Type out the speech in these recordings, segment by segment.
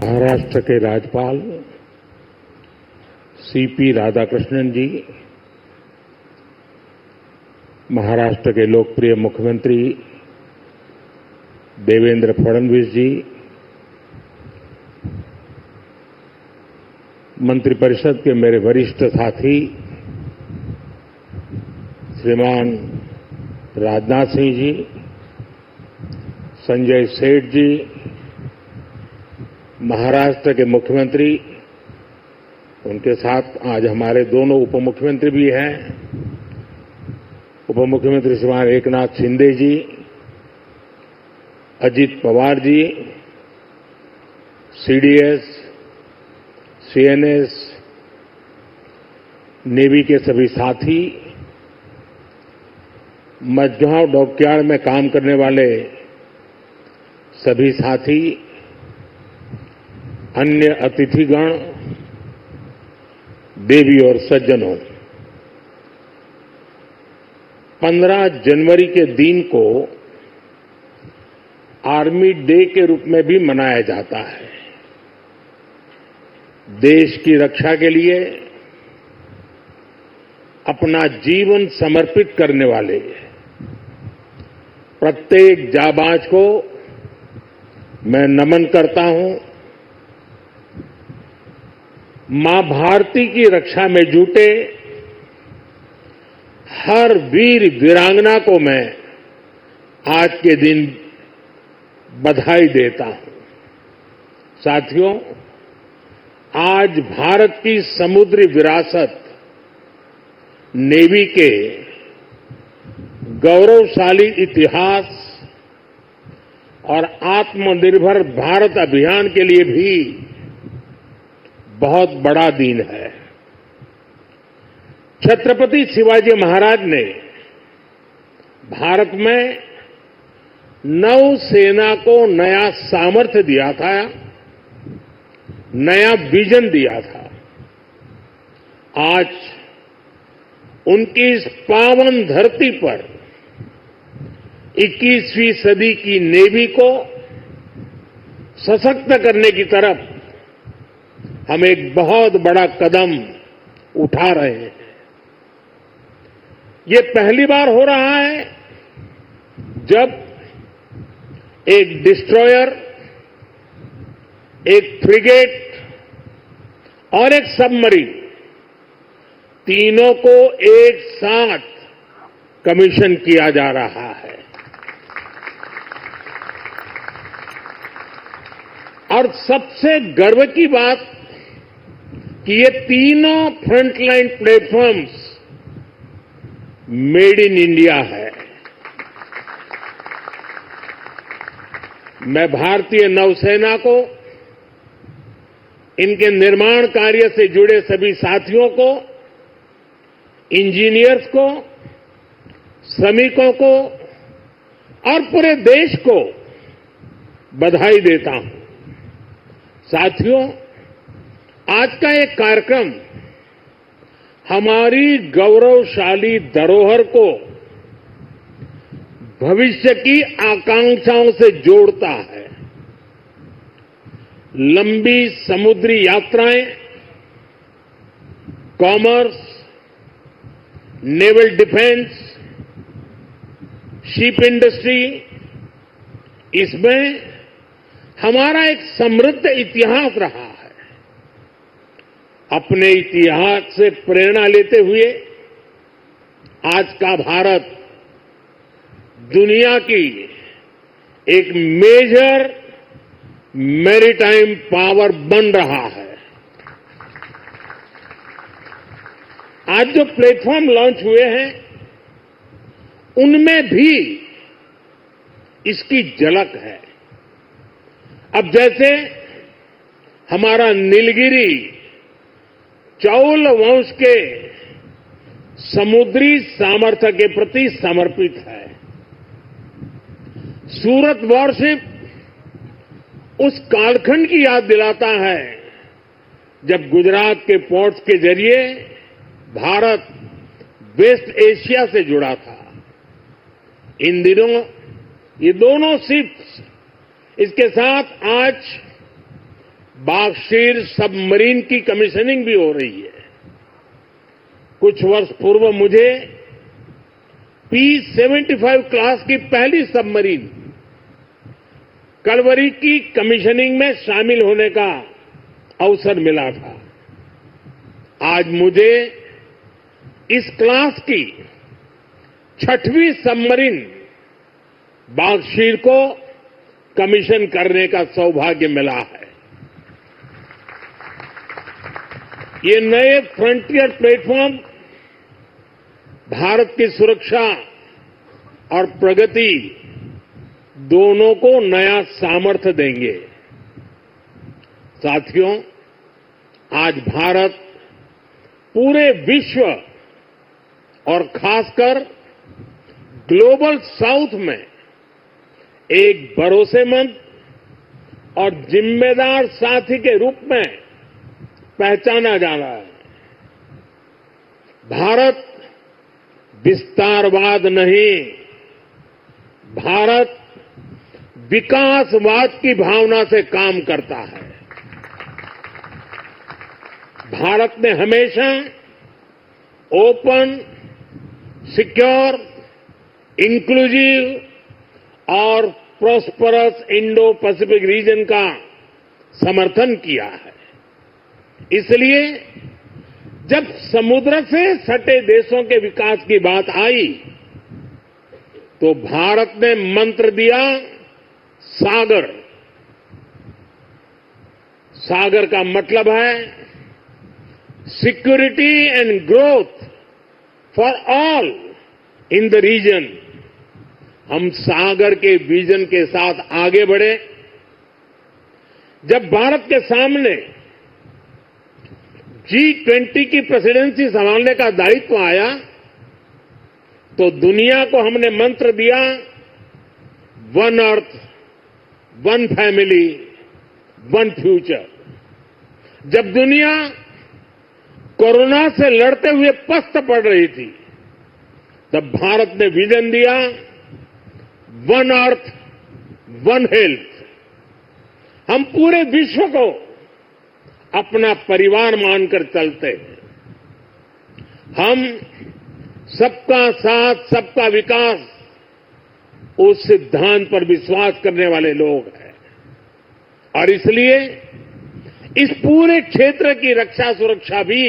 महाराष्ट्र के राज्यपाल सीपी राधाकृष्णन जी, महाराष्ट्र के लोकप्रिय मुख्यमंत्री देवेंद्र फडणवीस जी, मंत्रिपरिषद के मेरे वरिष्ठ साथी श्रीमान राजनाथ सिंह जी, संजय सेठ जी, महाराष्ट्र के मुख्यमंत्री, उनके साथ आज हमारे दोनों उप मुख्यमंत्री भी हैं, उप मुख्यमंत्री श्रीमान एकनाथ शिंदे जी, Ajit Pawar ji, CDS, CNS, navy के सभी साथी, मझगांव डॉकयार्ड में काम करने वाले सभी साथी, अन्य अतिथिगण, देवी और सज्जनों, 15 जनवरी के दिन को आर्मी डे के रूप में भी मनाया जाता है। देश की रक्षा के लिए अपना जीवन समर्पित करने वाले प्रत्येक जाबाज को मैं नमन करता हूं। मां भारती की रक्षा में जुटे हर वीर वीरांगना को मैं आज के दिन बधाई देता हूं। साथियों, आज भारत की समुद्री विरासत नेवी के गौरवशाली इतिहास और आत्मनिर्भर भारत अभियान के लिए भी बहुत बड़ा दिन है। छत्रपति शिवाजी महाराज ने भारत में नौसेना को नया सामर्थ्य दिया था, नया विजन दिया था। आज उनकी इस पावन धरती पर 21वीं सदी की नेवी को सशक्त करने की तरफ हम एक बहुत बड़ा कदम उठा रहे हैं। ये पहली बार हो रहा है जब एक डिस्ट्रॉयर, एक फ्रिगेट और एक सबमरीन, तीनों को एक साथ कमीशन किया जा रहा है। और सबसे गर्व की बात कि ये तीनों frontline platforms made in India है। मैं भारतीय नौसेना को, इनके निर्माण कार्य से जुड़े सभी साथियों को, इंजीनियर्स को, श्रमिकों को और पूरे देश को बधाई देता हूं। साथियों, आज का एक कार्यक्रम हमारी गौरवशाली धरोहर को भविष्य की आकांक्षाओं से जोड़ता है। लंबी समुद्री यात्राएं, commerce, naval defence, ship industry, इसमें हमारा एक समृद्ध इतिहास रहा है। अपने इतिहास से प्रेरणा लेते हुए आज का भारत दुनिया की एक मेजर मैरीटाइम पावर बन रहा है। आज जो प्लेटफॉर्म लॉन्च हुए हैं, उनमें भी इसकी झलक है। अब जैसे हमारा नीलगिरी चौल वंश के समुद्री सामर्थ्य के प्रति समर्पित है। सूरत वॉरशिप उस कालखंड की याद दिलाता है जब गुजरात के पोर्ट्स के जरिए भारत वेस्ट एशिया से जुड़ा था। इन दिनों ये दोनों शिप्स, इसके साथ आज बागशीर सबमरीन की कमीशनिंग भी हो रही है। कुछ वर्ष पूर्व मुझे P-75 क्लास की पहली सबमरीन कलवरी की कमीशनिंग में शामिल होने का अवसर मिला था। आज मुझे इस क्लास की 6वीं सबमरीन बागशीर को कमीशन करने का सौभाग्य मिला है। ये नए फ्रंटियर प्लेटफॉर्म भारत की सुरक्षा और प्रगति दोनों को नया सामर्थ्य देंगे। साथियों, आज भारत पूरे विश्व और खासकर ग्लोबल साउथ में एक भरोसेमंद और जिम्मेदार साथी के रूप में पहचाना जा रहा है। भारत विस्तारवाद नहीं, भारत विकासवाद की भावना से काम करता है। भारत ने हमेशा ओपन, सिक्योर, इंक्लूसिव और प्रॉस्परस इंडो पैसिफिक रीजन का समर्थन किया है। इसलिए जब समुद्र से सटे देशों के विकास की बात आई तो भारत ने मंत्र दिया सागर। सागर का मतलब है security and growth for all in the region. हम सागर के विजन के साथ आगे बढ़े। जब भारत के सामने G20 की प्रेसिडेंसी संभालने का दायित्व आया तो दुनिया को हमने मंत्र दिया one earth, one family, one future. जब दुनिया कोरोना से लड़ते हुए पस्त पड़ रही थी तब भारत ने विजन दिया वन अर्थ, वन हेल्थ। हम पूरे विश्व को अपना परिवार मानकर चलते हैं। हम सबका साथ, सबका विकास, उस सिद्धांत पर विश्वास करने वाले लोग हैं और इसलिए इस पूरे क्षेत्र की रक्षा सुरक्षा भी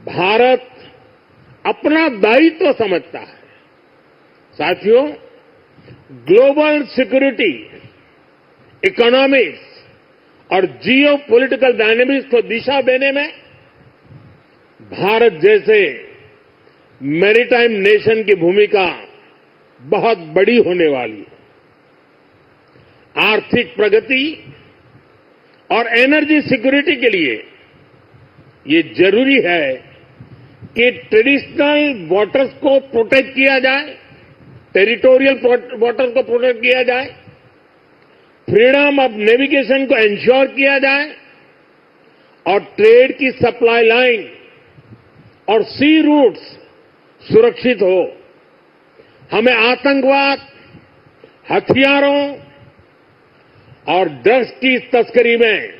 भारत अपना दायित्व समझता है। साथियों, ग्लोबल सिक्योरिटी, इकोनॉमिक्स और जियो पॉलिटिकल डायनेमिक्स को दिशा देने में भारत जैसे मैरीटाइम नेशन की भूमिका बहुत बड़ी होने वाली है। आर्थिक प्रगति और एनर्जी सिक्योरिटी के लिए ये जरूरी है कि ट्रेडिशनल वाटर्स को प्रोटेक्ट किया जाए, टेरिटोरियल वाटर्स को प्रोटेक्ट किया जाए, फ्रीडम ऑफ नेविगेशन को इंश्योर किया जाए और ट्रेड की सप्लाई लाइन और सी रूट्स सुरक्षित हो। हमें आतंकवाद, हथियारों और ड्रग्स की तस्करी में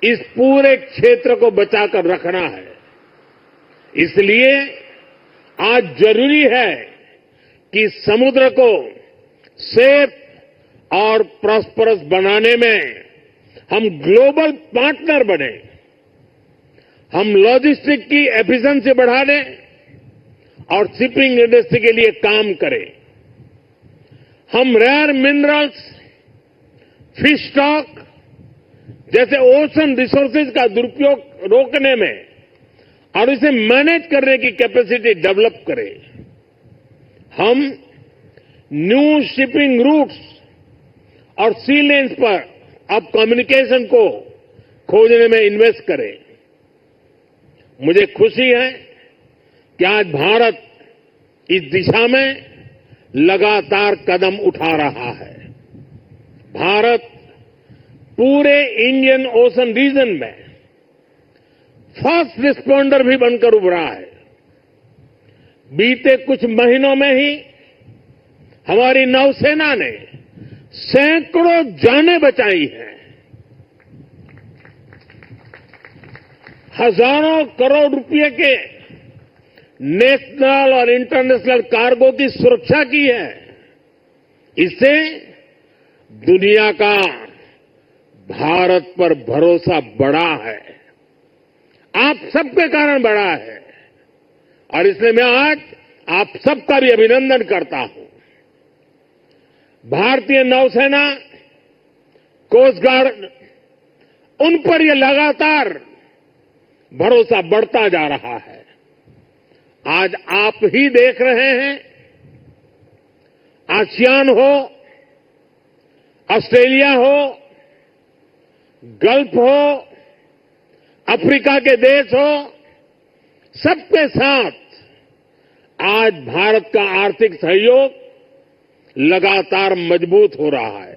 इस पूरे क्षेत्र को बचाकर रखना है। इसलिए आज जरूरी है कि समुद्र को सेफ और प्रॉस्परस बनाने में हम ग्लोबल पार्टनर बने। हम लॉजिस्टिक की एफिशिएंसी बढ़ा दें और शिपिंग इंडस्ट्री के लिए काम करें। हम रेयर मिनरल्स, फिश स्टॉक जैसे ओशन रिसोर्सेज का दुरुपयोग रोकने में और इसे मैनेज करने की कैपेसिटी डेवलप करें। हम न्यू शिपिंग रूट्स और सी लेन्स पर अब कम्युनिकेशन को खोजने में इन्वेस्ट करें। मुझे खुशी है कि आज भारत इस दिशा में लगातार कदम उठा रहा है। भारत पूरे इंडियन ओशन रीजन में फर्स्ट रिस्पॉन्डर भी बनकर उभरा है। बीते कुछ महीनों में ही हमारी नौसेना ने सैकड़ों जानें बचाई हैं। हजारों करोड़ रुपए के नेशनल और इंटरनेशनल कार्गो की सुरक्षा की है। इससे दुनिया का भारत पर भरोसा बढ़ा है, आप सबके कारण बढ़ा है, और इसलिए मैं आज आप सबका भी अभिनंदन करता हूं। भारतीय नौसेना, कोस्ट गार्ड, उन पर यह लगातार भरोसा बढ़ता जा रहा है। आज आप ही देख रहे हैं, आसियान हो, ऑस्ट्रेलिया हो, गल्फ हो, अफ्रीका के देश हो, सबके साथ आज भारत का आर्थिक सहयोग लगातार मजबूत हो रहा है।